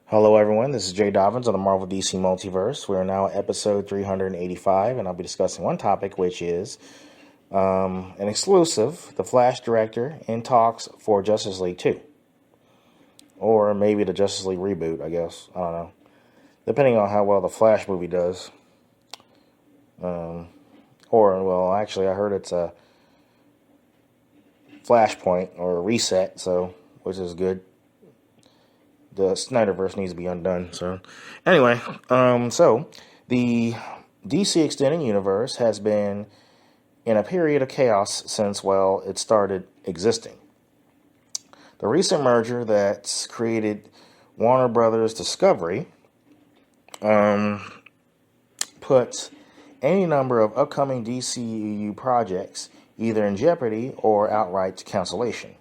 Hello, everyone. This is Jay Dobbins on the Marvel DC Multiverse. We are now at episode 385, and I'll be discussing one topic, which is an exclusive. The Flash director in talks for Justice League 2. Or maybe the Justice League reboot, I guess. I don't know. Depending on how well the Flash movie does. Actually, I heard it's a Flashpoint or a reset, which is good. The Snyderverse needs to be undone. So the DC Extended Universe has been in a period of chaos since, it started existing. The recent merger that's created Warner Brothers Discovery puts any number of upcoming DCEU projects either in jeopardy or outright cancellation.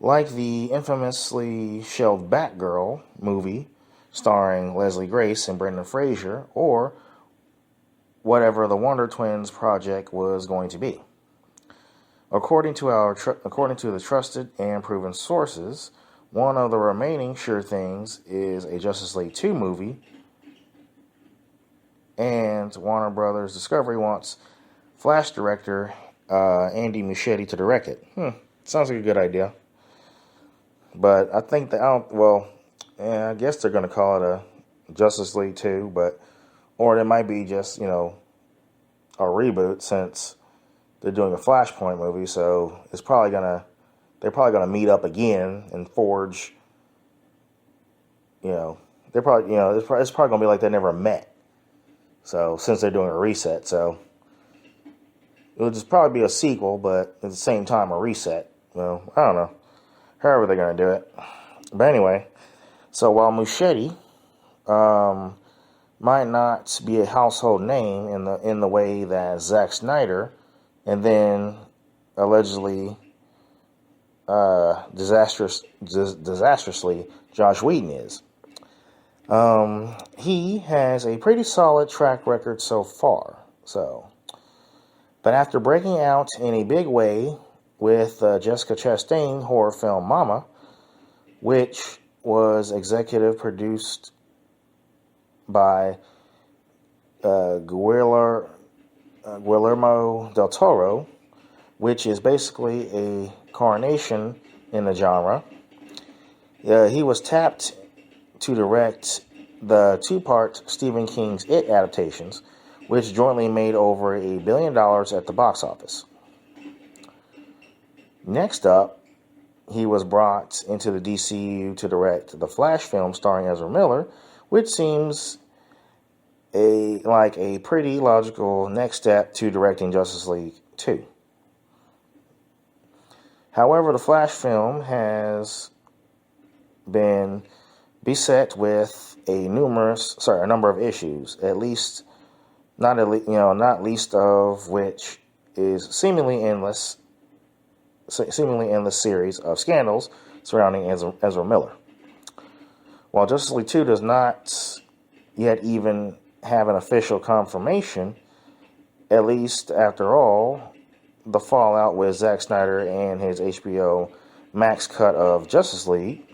Like the infamously shelved Batgirl movie starring Leslie Grace and Brendan Fraser, or whatever the Wonder Twins project was going to be. According to the trusted and proven sources, one of the remaining sure things is a Justice League 2 movie, and Warner Brothers Discovery wants Flash director Andy Muschietti to direct it. Sounds like a good idea. But I think I guess they're going to call it a Justice League 2, or it might be just, a reboot since they're doing a Flashpoint movie, so they're probably going to meet up again and forge, it's probably going to be like they never met. So, since they're doing a reset, so it'll just probably be a sequel, but at the same time a reset. Well, I don't know. However they're going to do it. But anyway, so while Muschietti might not be a household name in the way that Zack Snyder and then allegedly disastrously Josh Whedon is, he has a pretty solid track record so far. But after breaking out in a big way with Jessica Chastain horror film Mama, which was executive produced by Guillermo del Toro, which is basically a coronation in the genre. He was tapped to direct the two-part Stephen King's It adaptations, which jointly made over $1 billion at the box office. Next up, he was brought into the DCU to direct the Flash film starring Ezra Miller, which seems like a pretty logical next step to directing Justice League 2. However, the Flash film has been beset with a number of issues, not least of which is seemingly endless series of scandals surrounding Ezra Miller. While Justice League 2 does not yet even have an official confirmation, at least after all, the fallout with Zack Snyder and his HBO Max cut of Justice League,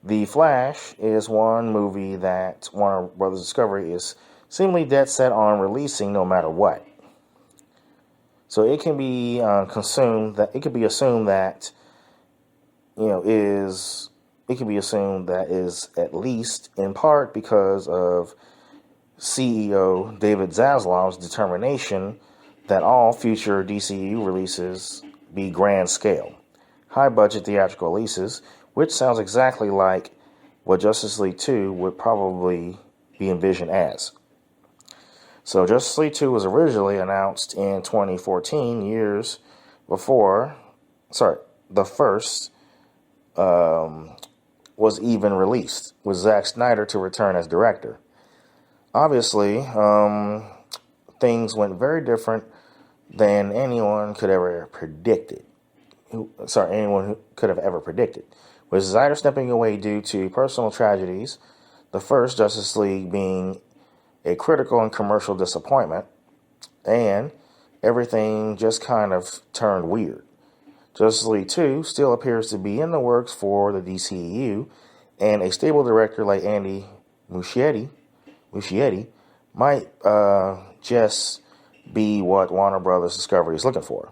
The Flash is one movie that Warner Brothers Discovery is seemingly dead set on releasing no matter what. So it can be assumed that is at least in part because of CEO David Zaslav's determination that all future DCU releases be grand scale, high budget theatrical releases, which sounds exactly like what Justice League 2 would probably be envisioned as. So Justice League 2 was originally announced in 2014, years before, the first was even released, with Zack Snyder to return as director. Obviously, things went very different than anyone could ever predicted. Anyone who could have ever predicted. With Snyder stepping away due to personal tragedies, the first Justice League being a critical and commercial disappointment, and everything just kind of turned weird. Justice League 2 still appears to be in the works for the DCEU, And a stable director like Andy Muschietti might just be what Warner Brothers Discovery is looking for.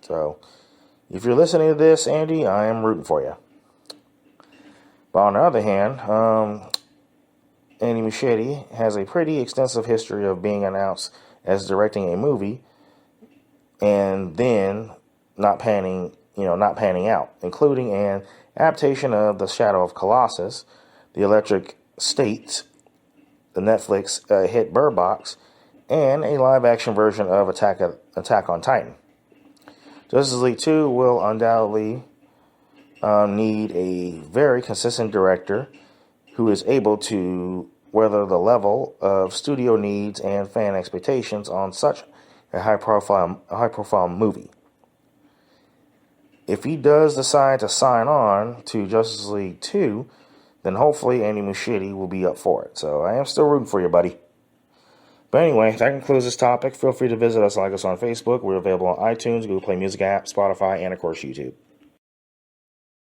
So, if you're listening to this, Andy, I am rooting for you. But on the other hand, Andy Muschietti has a pretty extensive history of being announced as directing a movie and then not panning out, including an adaptation of The Shadow of Colossus, The Electric State, the Netflix hit Bird Box, and a live-action version of Attack on Titan. Justice League 2 will undoubtedly need a very consistent director who is able to weather the level of studio needs and fan expectations on such a high-profile movie. If he does decide to sign on to Justice League 2, then hopefully Andy Muschietti will be up for it. So I am still rooting for you, buddy. But anyway, that concludes this topic. Feel free to visit us, like us on Facebook. We're available on iTunes, Google Play Music app, Spotify, and of course YouTube.